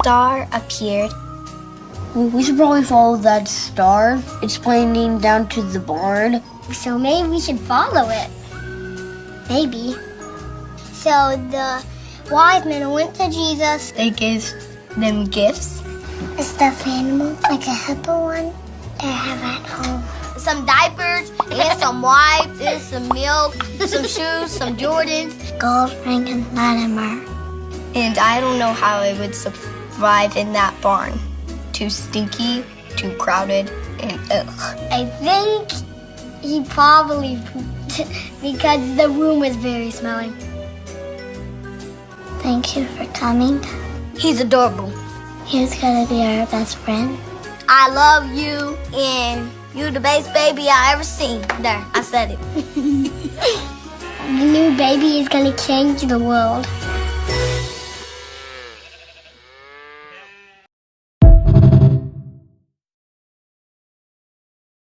star appeared. We should probably follow that star. It's pointing down to the barn. So maybe we should follow it. Maybe. So the wise men went to Jesus. They gave them gifts. A stuffed animal, like a hippo one, that I have at home. Some diapers, and some wipes, and some milk, some shoes, some Jordans. Gold ring and Latimer. And I don't know how I would survive in that barn. Too stinky, too crowded, and ugh. I think he probably pooped because the room was very smelly. Thank you for coming. He's adorable. He's gonna be our best friend. I love you, and you the best baby I ever seen. There, I said it. The new baby is gonna change the world.